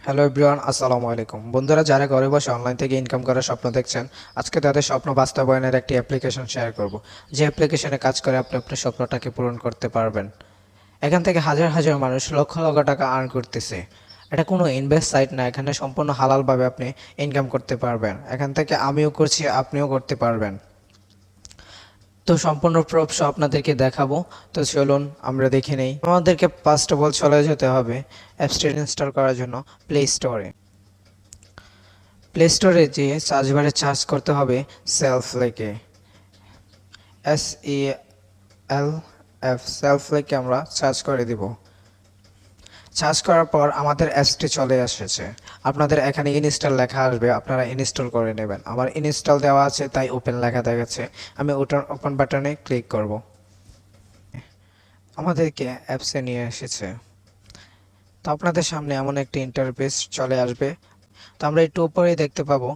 Hello everyone, আসসালামু আলাইকুম। বন্ধুরা, যারা ঘরে বসে অনলাইন থেকে ইনকাম করার স্বপ্ন দেখছেন, আজকে তাদের স্বপ্ন বাস্তবায়নের একটি অ্যাপ্লিকেশন শেয়ার করব, যে অ্যাপ্লিকেশনে কাজ করে আপনি আপনার স্বপ্নটাকে পূরণ করতে পারবেন। এখান থেকে হাজার হাজার মানুষ লক্ষ লক্ষ টাকা আর্ন করতেছে। এটা কোনো ইনভেস্ট সাইট না, এখানে সম্পূর্ণ হালালভাবে আপনি ইনকাম করতে পারবেন। এখান থেকে আমিও করছি, আপনিও করতে পারবেন। তো সম্পূর্ণ প্রুফ আপনাদেরকে দেখাবো। তো চলুন আমরা দেখে নেই। আমাদেরকে ফার্স্ট অফ অল চলে যেতে হবে অ্যাপসটি ইনস্টল করার জন্য প্লে স্টোরে। প্লে স্টোরে যেয়ে সার্চ বারে সার্চ করতে হবে সেলফ লেকে, SELF, সেলফ লেকে আমরা সার্চ করে দিব। সার্চ করার পর আমাদের অ্যাপসটি চলে এসেছে। আপনাদের এখানে ইনস্টল লেখা আসবে, আপনারা ইনস্টল করে নেবেন। আমার ইনস্টল দেওয়া আছে তাই ওপেন লেখা দেখাচ্ছে। আমি ওপেন বাটনে ক্লিক করব। আমাদেরকে অ্যাপসে নিয়ে এসেছে। তো আপনাদের সামনে এমন একটি ইন্টারফেস চলে আসবে। তো আমরা একটু উপরেই দেখতে পাবো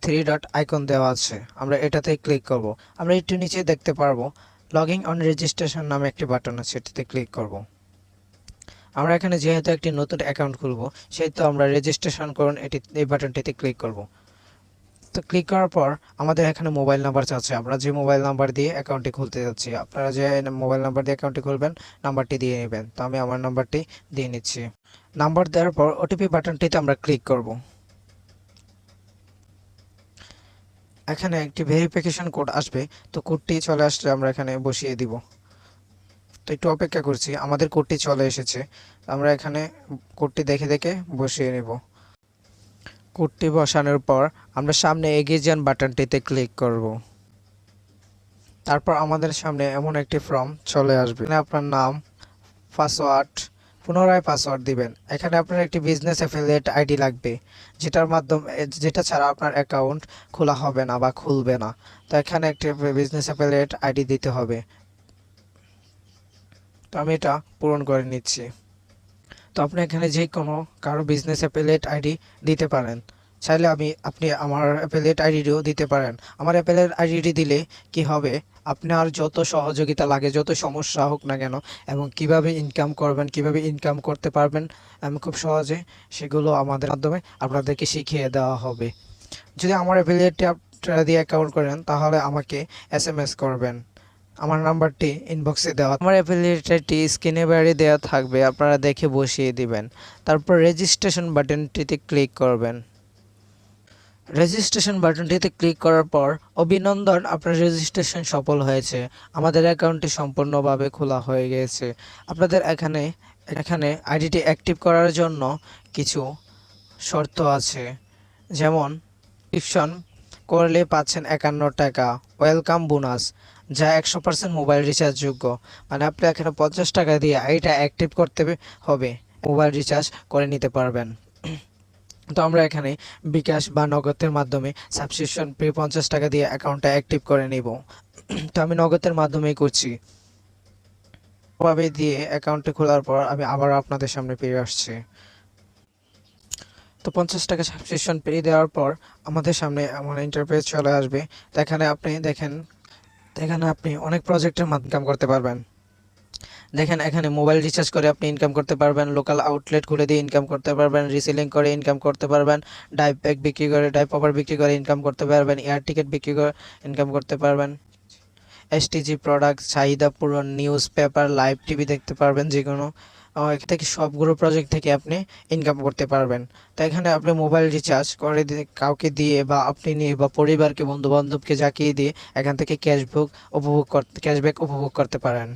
3 ডট আইকন দেওয়া আছে, আমরা এটাতে ক্লিক করব। আমরা একটু নিচে দেখতে পারবো লগইন অন রেজিস্ট্রেশন নামে একটি বাটন আছে, এটাতে ক্লিক করব। আমরা এখানে যেহেতু একটি নতুন অ্যাকাউন্ট খুলব, সেহেতু আমরা রেজিস্ট্রেশন করুন এই বাটনটিতে ক্লিক করব। তো ক্লিক করার পর আমাদের এখানে মোবাইল নাম্বার চাচ্ছে, আমরা যে মোবাইল নাম্বার দিয়ে অ্যাকাউন্টটি খুলতে যাচ্ছি। আপনারা যে মোবাইল নাম্বার দিয়ে অ্যাকাউন্টটি খুলবেন, নাম্বারটি দিয়ে নেবেন। তো আমি আমার নাম্বারটি দিয়ে নিচ্ছি। নাম্বার দেওয়ার পর ওটিপি বাটনটিতে আমরা ক্লিক করব। এখানে একটি ভেরিফিকেশন কোড আসবে, তো কোডটি চলে আসলে আমরা এখানে বসিয়ে দিব। তো একটু অপেক্ষা করছি, আমাদের কোডটি চলে এসেছে। আমরা এখানে কোডটি দেখে দেখে বসিয়ে নেব। কোডটি বসানোর পর আমরা সামনে এগিয়ে যান বাটনটিতে ক্লিক করব। তারপর আমাদের সামনে এমন একটি ফর্ম চলে আসবে। এখানে আপনার নাম, পাসওয়ার্ড, পুনরায় পাসওয়ার্ড দিবেন। এখানে আপনার একটি বিজনেস অ্যাফিলিয়েট আইডি লাগবে, যেটা ছাড়া আপনার অ্যাকাউন্ট খোলা হবে না বা খুলবে না। তো এখানে একটি বিজনেস অ্যাফিলিয়েট আইডি দিতে হবে। তো আমি এটা পূরণ করে নিচ্ছি। তো আপনি এখানে যে কোনো কারো বিজনেস অ্যাফিলিয়েট আইডি দিতে পারেন। চাইলে আপনি আমার অ্যাফিলিয়েট আইডিও দিতে পারেন। আমার অ্যাফিলিয়েট আইডি দিলে কি হবে, আপনার যত সহযোগিতা লাগে, যত সমস্যা হোক না কেন, এবং কিভাবে ইনকাম করবেন, কিভাবে ইনকাম করতে পারবেন আমি খুব সহজে, সেগুলো আমাদের মাধ্যমে আপনাদেরকে শিখিয়ে দেওয়া হবে। যদি আমার অ্যাফিলিয়েটটি আপনারা দিয়ে অ্যাকাউন্ট করেন, তাহলে আমাকে SMS করবেন। আমার নাম্বারটি ইনবক্সে দেওয়া, আমার অ্যাফিলিয়েটটি স্ক্রিনে বাইরে দেওয়া থাকবে, আপনারা দেখে বসিয়ে দিবেন। তারপর রেজিস্ট্রেশন বাটনটিতে ক্লিক করবেন। রেজিস্ট্রেশন বাটনটিতে ক্লিক করার পর অভিনন্দন, আপনার রেজিস্ট্রেশন সফল হয়েছে। আমাদের অ্যাকাউন্টটি সম্পূর্ণভাবে খোলা হয়ে গিয়েছে। আপনাদের এখানে এখানে আইডিটি অ্যাক্টিভ করার জন্য কিছু শর্ত আছে, যেমন সাবস্ক্রিপশন করলে পাচ্ছেন 51 টাকা ওয়েলকাম বোনাস, যা 100% মোবাইল রিচার্জ যোগ্য। মানে আপনি এখানে 50 টাকা দিয়ে এটা অ্যাক্টিভ করতে হবে, মোবাইল রিচার্জ করে নিতে পারবেন। তো আমরা এখানে বিকাশ বা নগদের মাধ্যমে সাবস্ক্রিপশন পে 50 টাকা দিয়ে অ্যাকাউন্টটা অ্যাক্টিভ করে নিব। তো আমি নগদের মাধ্যমেই করছি। ভাবে দিয়ে অ্যাকাউন্টটি খোলার পর আমি আবার আপনাদের সামনে ফিরে আসছি। তো 50 টাকা সাবস্ক্রিপশন পে দেওয়ার পর আমাদের সামনে এমন ইন্টারফেস চলে আসবে। তো এখানে আপনি দেখেন, এখানে আপনি অনেক প্রজেক্টের মাধ্যমে ইনকাম করতে পারবেন। দেখেন, এখানে মোবাইল রিচার্জ করে আপনি ইনকাম করতে পারবেন, লোকাল আউটলেট খুলে দিয়ে ইনকাম করতে পারবেন, রিসেলিং করে ইনকাম করতে পারবেন, ডাইভ প্যাক বিক্রি করে, ডাইভ পপার বিক্রি করে ইনকাম করতে পারবেন, এয়ার টিকিট বিক্রি করে ইনকাম করতে পারবেন, STG প্রোডাক্ট, চাহিদা পূরণ, নিউজ পেপার, লাইভ টিভি দেখতে পারবেন। যে কোনো এখান থেকে সবগুলো প্রজেক্ট থেকে আপনি ইনকাম করতে পারবেন। তো এখানে আপনি মোবাইল রিচার্জ করে কাউকে দিয়ে বা আপনি নিয়ে বা পরিবারকে, বন্ধু বান্ধবকে জাকিয়ে দিয়ে এখান থেকে ক্যাশব্যাক উপভোগ করতে পারেন।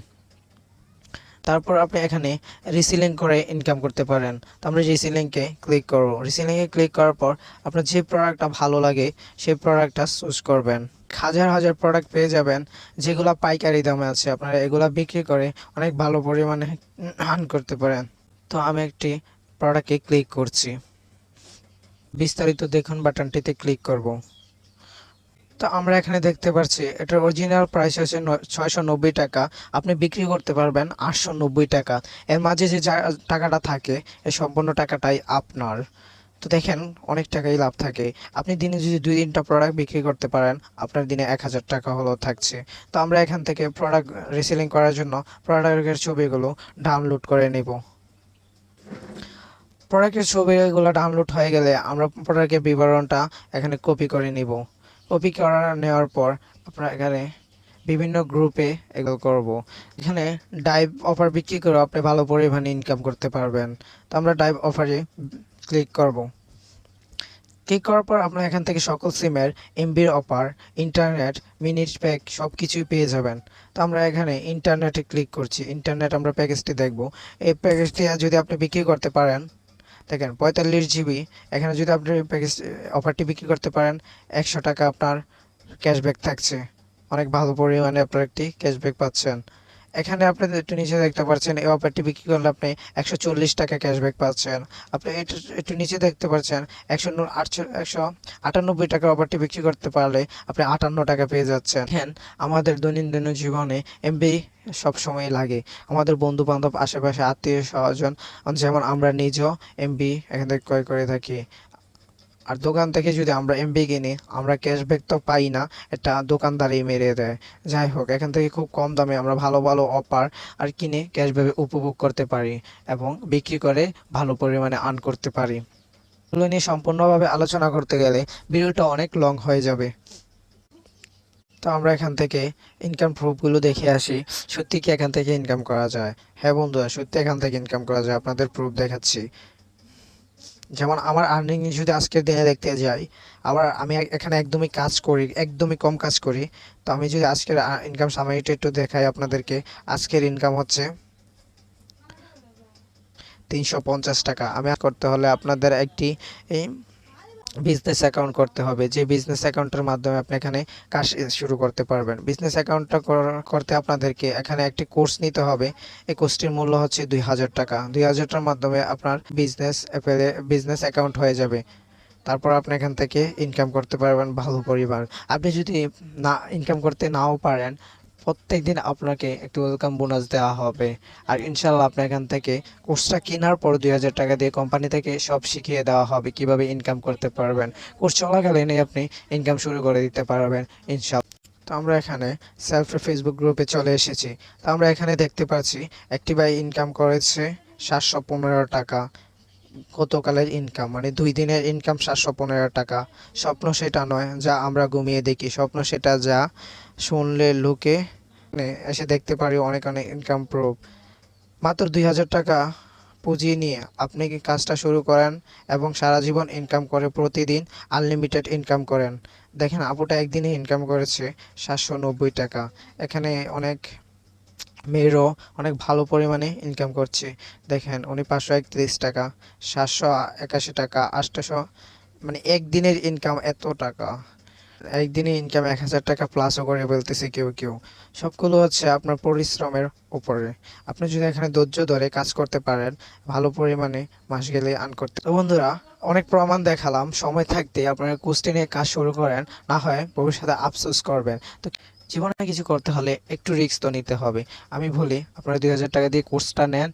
তারপর আপনি এখানে রিসেলিং করে ইনকাম করতে পারেন। তো আমরা রিসেলিংকে ক্লিক করব। রিসেলিংয়ে ক্লিক করার পর আপনার যে প্রোডাক্টটা ভালো লাগে সেই প্রোডাক্টটা চুজ করবেন। হাজার হাজার প্রোডাক্ট পেয়ে যাবেন, যেগুলো পাইকারি দামে আছে। আপনারা এগুলা বিক্রি করে অনেক ভালো পরিমাণে আর্ন করতে পারেন। তো আমি একটি প্রোডাক্টে ক্লিক করছি, বিস্তারিত দেখুন বাটনটিতে ক্লিক করব। তো আমরা এখানে দেখতে পাচ্ছি এটার অরিজিনাল প্রাইস হচ্ছে 690 টাকা, আপনি বিক্রি করতে পারবেন 890 টাকা। এর মাঝে যে টাকাটা থাকে, এই সম্পূর্ণ টাকাটাই আপনার। তো দেখেন, অনেক টাকাই লাভ থাকে। আপনি দিনে যদি 2-3টা প্রোডাক্ট বিক্রি করতে পারেন, আপনার দিনে 1000 টাকা হলো থাকছে। তো আমরা এখান থেকে প্রোডাক্ট রিসেলিং করার জন্য প্রোডাক্টের ছবিগুলো ডাউনলোড করে নেব। প্রোডাক্টের ছবিগুলো ডাউনলোড হয়ে গেলে আমরা প্রোডাক্টের বিবরণটা এখানে কপি করে নিব। কপি করে নেওয়ার পর আপনারা এখানে বিভিন্ন গ্রুপে এগুলো করব। এখানে ডাইভ অফার বিক্রি করে আপনি ভালো পরিমাণে ইনকাম করতে পারবেন। তো আমরা ডাইভ অফারে ক্লিক করব। ক্লিক করার পর আপনারা এখান থেকে সকল সিমের এমবির অফার, ইন্টারনেট, মিনিট প্যাক সব কিছুই পেয়ে যাবেন। তো আমরা এখানে ইন্টারনেটে ক্লিক করছি। ইন্টারনেট আমরা প্যাকেজটি দেখব। এই প্যাকেজটি যদি আপনি বিক্রি করতে পারেন, দেখেন 45 জিবি, এখানে যদি আপনি প্যাকেজ অফারটি বিক্রি করতে পারেন 100 টাকা আপনার ক্যাশব্যাক থাকছে। অনেক ভালো পরিমাণে আপনার একটি ক্যাশব্যাক পাচ্ছেন। এখানে আপনি একটু নিচে দেখতে পাচ্ছেন এই অফারটি বিক্রি করলে আপনি 140 টাকা ক্যাশব্যাক পাচ্ছেন। আপনি একটু নিচে দেখতে পাচ্ছেন 198 টাকার অফারটি বিক্রি করতে পারলে আপনি 58 টাকা পেয়ে যাচ্ছেন। হ্যাঁ, আমাদের দৈনন্দিন জীবনে এমবি সবসময় লাগে। আমাদের বন্ধু বান্ধব, আশেপাশে আত্মীয় স্বজন, যেমন আমরা নিজেও এমবি এখান থেকে ক্রয় করে থাকি। আর দোকান থেকে যদি আমরা এমবি কিনি, আমরা ক্যাশব্যাক তো পাই না, এটা দোকানদারই মেরে দেয়। যাই হোক, এখান থেকে খুব কম দামে আমরা ভালো ভালো অফার আর কিনে ক্যাশব্যাক উপভোগ করতে পারি এবং বিক্রি করে ভালো পরিমাণে আর্ন করতে পারি। এগুলো নিয়ে সম্পূর্ণভাবে আলোচনা করতে গেলে ভিডিওটা অনেক লং হয়ে যাবে। তো আমরা এখান থেকে ইনকাম প্রুফগুলো দেখে আসি, সত্যি কি এখান থেকে ইনকাম করা যায়। হ্যাঁ বন্ধুরা, সত্যি এখান থেকে ইনকাম করা যায়। আপনাদের প্রুফ দেখাচ্ছি। যেমন আমার আর্নিং যদি আজকের দিনে দেখতে যাই, আমি এখানে একদমই কাজ করি, একদমই কম কাজ করি। তো আমি যদি আজকের ইনকাম সামারিটা একটু দেখাই আপনাদেরকে, আজকের ইনকাম হচ্ছে 350 টাকা। আমি করতে হলে আপনাদের একটি বিজনেস অ্যাকাউন্ট করতে হবে, যে বিজনেস অ্যাকাউন্টের মাধ্যমে আপনি এখানে কাজ শুরু করতে পারবেন। বিজনেস অ্যাকাউন্টটা করতে আপনাদেরকে এখানে একটি কোর্স নিতে হবে। এই কোর্সটির মূল্য হচ্ছে 2000 টাকা। 2000 টাকার মাধ্যমে আপনার বিজনেস অ্যাকাউন্ট হয়ে যাবে। তারপর আপনি এখান থেকে ইনকাম করতে পারবেন ভালো পরিমাণ। আপনি যদি ইনকাম করতে নাও পারেন, প্রত্যেকদিন আপনাকে একটু ওয়েলকাম বোনাস দেওয়া হবে। আর ইনশাল্লাহ আপনি এখান থেকে কোর্সটা কেনার পর 2000 টাকা দিয়ে কোম্পানি থেকে সব শিখিয়ে দেওয়া হবে কিভাবে ইনকাম করতে পারবেন। কোর্স চলাকালীনই আপনি ইনকাম শুরু করে দিতে পারবেন ইনশাল্লাহ। তো আমরা এখানে সেলফ ফেসবুক গ্রুপে চলে এসেছি। তো আমরা এখানে দেখতে পাচ্ছি একটি ভাই ইনকাম করেছে 715 টাকা। গতকালের ইনকাম মানে 2 দিনের ইনকাম 715 টাকা। স্বপ্ন সেটা নয় যা আমরা ঘুমিয়ে দেখি, স্বপ্ন সেটা যা শুনলে লোকে এসে দেখতে পারি। অনেক অনেক ইনকাম প্রুফ। মাত্র 2000 টাকা পুঁজি নিয়ে আপনি কি কাজটা শুরু করেন এবং সারা জীবন ইনকাম করে প্রতিদিন আনলিমিটেড ইনকাম করেন। দেখেন আপুটা একদিনে ইনকাম করেছে 790 টাকা। এখানে অনেক মেয়েরও অনেক ভালো পরিমাণে ইনকাম করছে। দেখেন উনি 531 টাকা, 781 টাকা, 800, মানে একদিনের ইনকাম এত টাকা। একদিনে ইনকাম 1000 টাকা প্লাসও করে ফেলতেছে কেউ কেউ। সবগুলো হচ্ছে আপনার পরিশ্রমের উপরে। আপনি যদি এখানে ধৈর্য ধরে কাজ করতে পারেন, ভালো পরিমাণে মাস গেলে আর্ন করতে। তো বন্ধুরা, অনেক প্রমাণ দেখালাম। সময় থাকতে আপনারা কোর্সটি নিয়ে কাজ শুরু করেন, না হয় ভবিষ্যতে আফসোস করবেন। তো জীবনে কিছু করতে হলে একটু রিস্ক তো নিতে হবে। আমি বলি আপনারা 2000 টাকা দিয়ে কোর্সটা নেন।